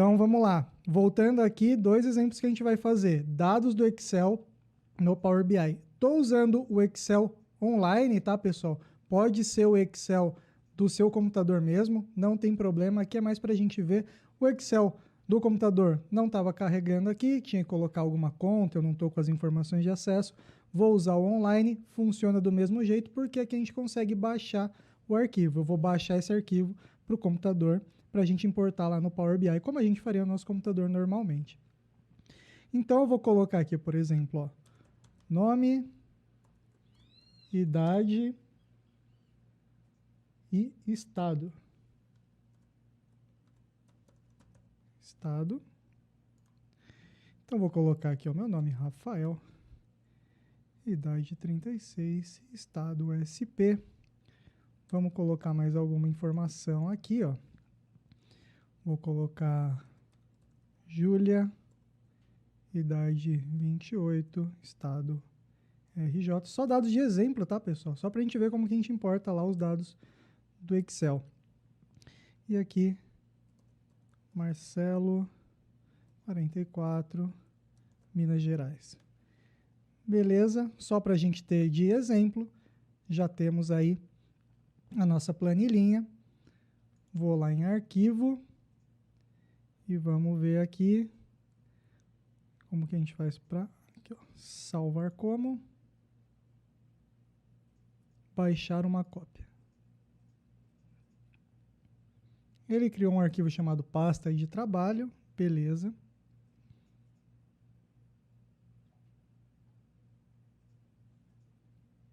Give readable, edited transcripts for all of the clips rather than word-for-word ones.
Então, vamos lá. Voltando aqui, dois exemplos que a gente vai fazer. Dados do Excel no Power BI. Estou usando o Excel online, tá, pessoal? Pode ser o Excel do seu computador mesmo, não tem problema. Aqui é mais para a gente ver. O Excel do computador não estava carregando aqui, tinha que colocar alguma conta, eu não estou com as informações de acesso. Vou usar o online, funciona do mesmo jeito, porque aqui a gente consegue baixar o arquivo. Eu vou baixar esse arquivo para o computador, para a gente importar lá no Power BI, como a gente faria no nosso computador normalmente. Então, eu vou colocar aqui, por exemplo, ó, nome, idade e estado. Estado. Então, vou colocar aqui o meu nome, Rafael, idade 36, estado SP. Vamos colocar mais alguma informação aqui, ó. Vou colocar Júlia, idade 28, estado RJ. Só dados de exemplo, tá, pessoal? Só para a gente ver como que a gente importa lá os dados do Excel. E aqui, Marcelo, 44, Minas Gerais. Beleza? Só para a gente ter de exemplo, já temos aí a nossa planilhinha. Vou lá em arquivo e vamos ver aqui como que a gente faz para salvar como, baixar uma cópia. Ele criou um arquivo chamado pasta de trabalho, beleza.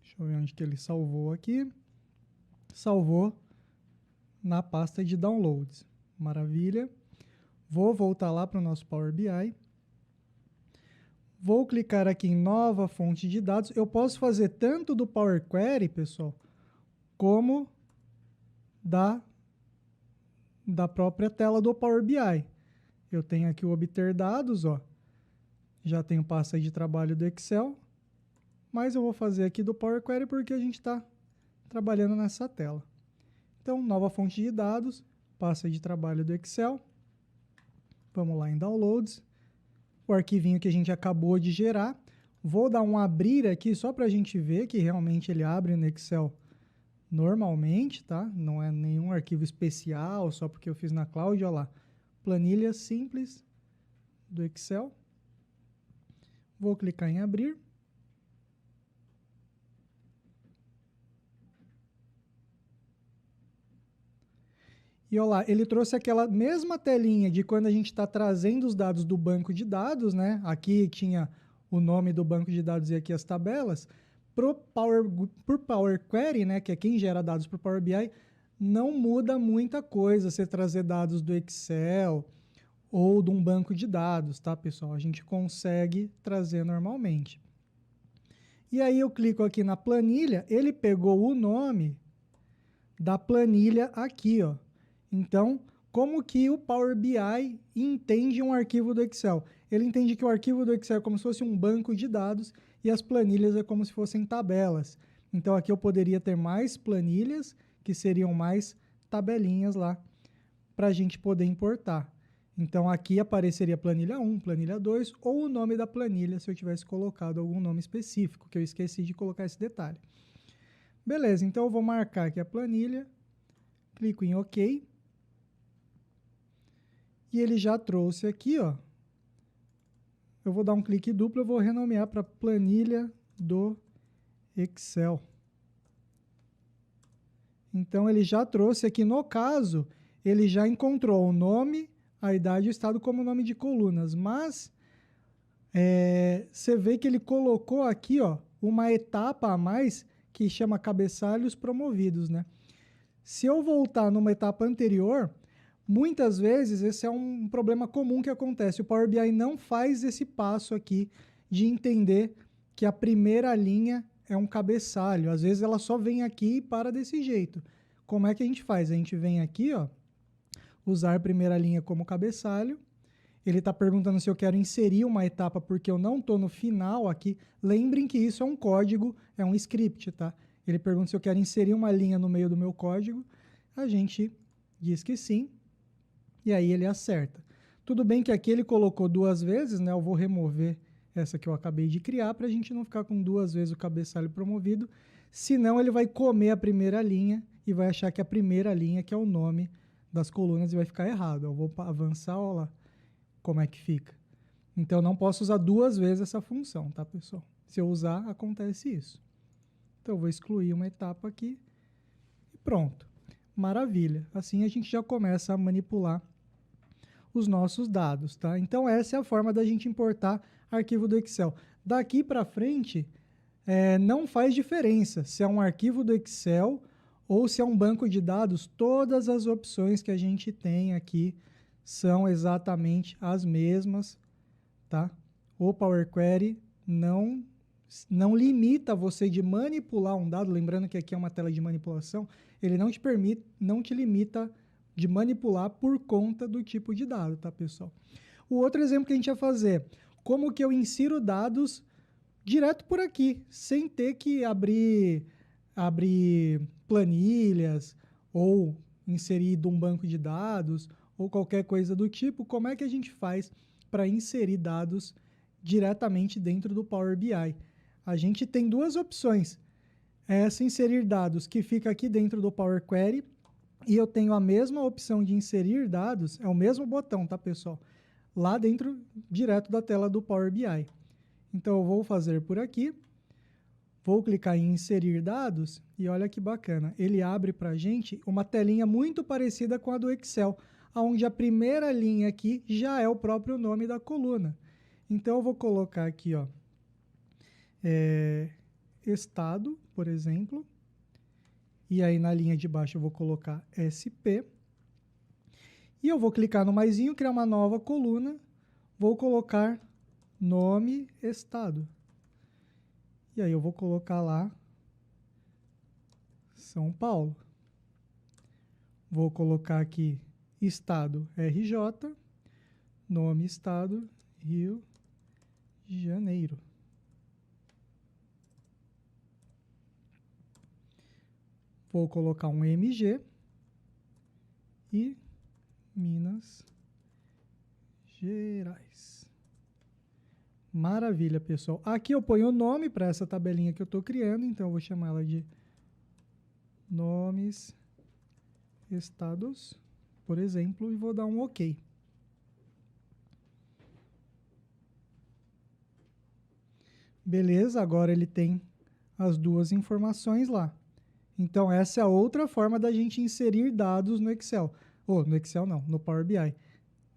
Deixa eu ver onde que ele salvou aqui. Salvou na pasta de downloads. Maravilha. Vou voltar lá para o nosso Power BI. Vou clicar aqui em nova fonte de dados. Eu posso fazer tanto do Power Query, pessoal, como da própria tela do Power BI. Eu tenho aqui o obter dados, ó. Já tenho pasta de trabalho do Excel, mas eu vou fazer aqui do Power Query porque a gente está trabalhando nessa tela. Então, nova fonte de dados, pasta de trabalho do Excel. Vamos lá em Downloads. O arquivinho que a gente acabou de gerar. Vou dar um abrir aqui só para a gente ver que realmente ele abre no Excel normalmente, tá? Não é nenhum arquivo especial, só porque eu fiz na cloud, olha lá. Planilha simples do Excel. Vou clicar em abrir. E olha lá, ele trouxe aquela mesma telinha de quando a gente está trazendo os dados do banco de dados, né? Aqui tinha o nome do banco de dados e aqui as tabelas. Por Power Query, né, que é quem gera dados para o Power BI, não muda muita coisa você trazer dados do Excel ou de um banco de dados, tá, pessoal? A gente consegue trazer normalmente. E aí eu clico aqui na planilha, ele pegou o nome da planilha aqui, ó. Então, como que o Power BI entende um arquivo do Excel? Ele entende que o arquivo do Excel é como se fosse um banco de dados e as planilhas é como se fossem tabelas. Então, aqui eu poderia ter mais planilhas, que seriam mais tabelinhas lá, para a gente poder importar. Então, aqui apareceria planilha 1, planilha 2, ou o nome da planilha, se eu tivesse colocado algum nome específico, que eu esqueci de colocar esse detalhe. Beleza, então eu vou marcar aqui a planilha, clico em OK. E ele já trouxe aqui, ó. Eu vou dar um clique duplo, eu vou renomear para planilha do Excel. Então, ele já trouxe aqui, no caso, ele já encontrou o nome, a idade e o estado como nome de colunas. Mas, você vê que ele colocou aqui, ó, uma etapa a mais que chama cabeçalhos promovidos, né? Se eu voltar numa etapa anterior, muitas vezes esse é um problema comum que acontece. O Power BI não faz esse passo aqui de entender que a primeira linha é um cabeçalho. Às vezes ela só vem aqui e para desse jeito. Como é que a gente faz? A gente vem aqui, ó, usar a primeira linha como cabeçalho. Ele está perguntando se eu quero inserir uma etapa porque eu não estou no final aqui. Lembrem que isso é um código, é um script, tá? Ele pergunta se eu quero inserir uma linha no meio do meu código. A gente diz que sim. E aí ele acerta. Tudo bem que aqui ele colocou 2 vezes, né? Eu vou remover essa que eu acabei de criar para a gente não ficar com 2 vezes o cabeçalho promovido. Senão ele vai comer a primeira linha e vai achar que a primeira linha que é o nome das colunas e vai ficar errado. Eu vou avançar, olha lá como é que fica. Então, eu não posso usar 2 vezes essa função, tá, pessoal? Se eu usar, acontece isso. Então, eu vou excluir uma etapa aqui e pronto. Maravilha. Assim, a gente já começa a manipular os nossos dados, tá? Então, essa é a forma da gente importar arquivo do Excel. Daqui para frente, não faz diferença se é um arquivo do Excel ou se é um banco de dados, todas as opções que a gente tem aqui são exatamente as mesmas, tá? O Power Query não limita você de manipular um dado, lembrando que aqui é uma tela de manipulação, ele não te limita de manipular por conta do tipo de dado, tá, pessoal? O outro exemplo que a gente vai fazer, como que eu insiro dados direto por aqui, sem ter que abrir planilhas ou inserir de um banco de dados ou qualquer coisa do tipo, como é que a gente faz para inserir dados diretamente dentro do Power BI? A gente tem 2 opções. Essa inserir dados que fica aqui dentro do Power Query e eu tenho a mesma opção de inserir dados, é o mesmo botão, tá, pessoal? Lá dentro, direto da tela do Power BI. Então, eu vou fazer por aqui, vou clicar em inserir dados e olha que bacana, ele abre para a gente uma telinha muito parecida com a do Excel, onde a primeira linha aqui já é o próprio nome da coluna. Então, eu vou colocar aqui, ó, estado, por exemplo, e aí na linha de baixo eu vou colocar SP, e eu vou clicar no maisinho, criar uma nova coluna, vou colocar nome, estado. E aí eu vou colocar lá São Paulo. Vou colocar aqui estado RJ, nome estado Rio de Janeiro. Vou colocar um MG e Minas Gerais. Maravilha, pessoal. Aqui eu ponho o nome para essa tabelinha que eu estou criando, então eu vou chamar ela de nomes, estados, por exemplo, e vou dar um OK. Beleza, agora ele tem as 2 informações lá. Então, essa é a outra forma da gente inserir dados no Excel. Ou, no Excel não, no Power BI.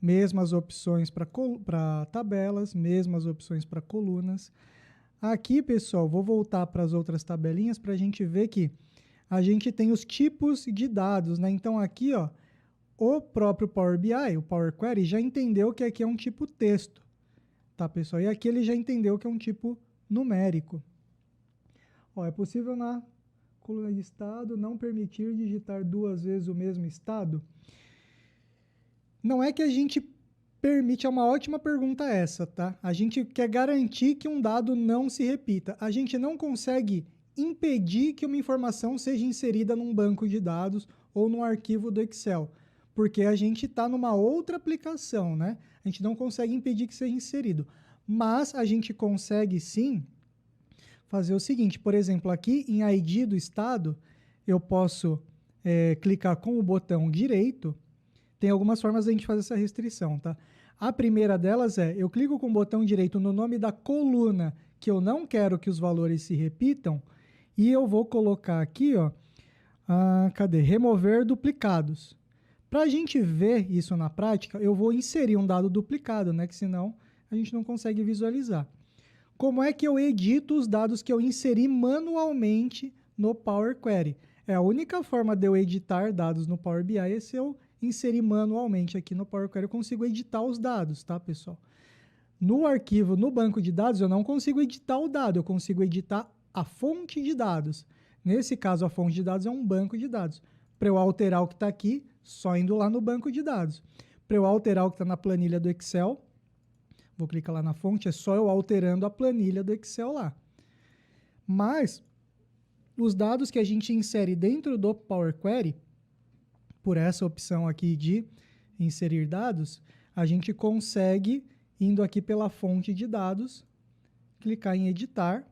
Mesmas opções para tabelas, mesmas opções para colunas. Aqui, pessoal, vou voltar para as outras tabelinhas para a gente ver que a gente tem os tipos de dados, né? Então, aqui, ó, o próprio Power BI, o Power Query, já entendeu que aqui é um tipo texto, tá, pessoal? E aqui ele já entendeu que é um tipo numérico. Ó, é possível na coluna de estado não permitir digitar 2 vezes o mesmo estado? Não é que a gente permite, é uma ótima pergunta essa, tá? A gente quer garantir que um dado não se repita. A gente não consegue impedir que uma informação seja inserida num banco de dados ou num arquivo do Excel, porque a gente está numa outra aplicação, né? A gente não consegue impedir que seja inserido. Mas a gente consegue, sim, fazer o seguinte, por exemplo, aqui em ID do estado, eu posso clicar com o botão direito. Tem algumas formas de a gente fazer essa restrição, tá? A primeira delas é, eu clico com o botão direito no nome da coluna que eu não quero que os valores se repitam e eu vou colocar aqui, ó, cadê? Remover duplicados. Para a gente ver isso na prática, eu vou inserir um dado duplicado, né? Que senão a gente não consegue visualizar. Como é que eu edito os dados que eu inseri manualmente no Power Query? É a única forma de eu editar dados no Power BI é se eu inserir manualmente aqui no Power Query, eu consigo editar os dados, tá, pessoal? No arquivo, no banco de dados, eu não consigo editar o dado, eu consigo editar a fonte de dados. Nesse caso, a fonte de dados é um banco de dados. Para eu alterar o que está aqui, só indo lá no banco de dados. Para eu alterar o que está na planilha do Excel, vou clicar lá na fonte, é só eu alterando a planilha do Excel lá. Mas, os dados que a gente insere dentro do Power Query, por essa opção aqui de inserir dados, a gente consegue, indo aqui pela fonte de dados, clicar em editar.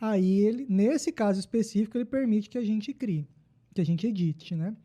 Aí, nesse caso específico, ele permite que a gente crie, que a gente edite, né?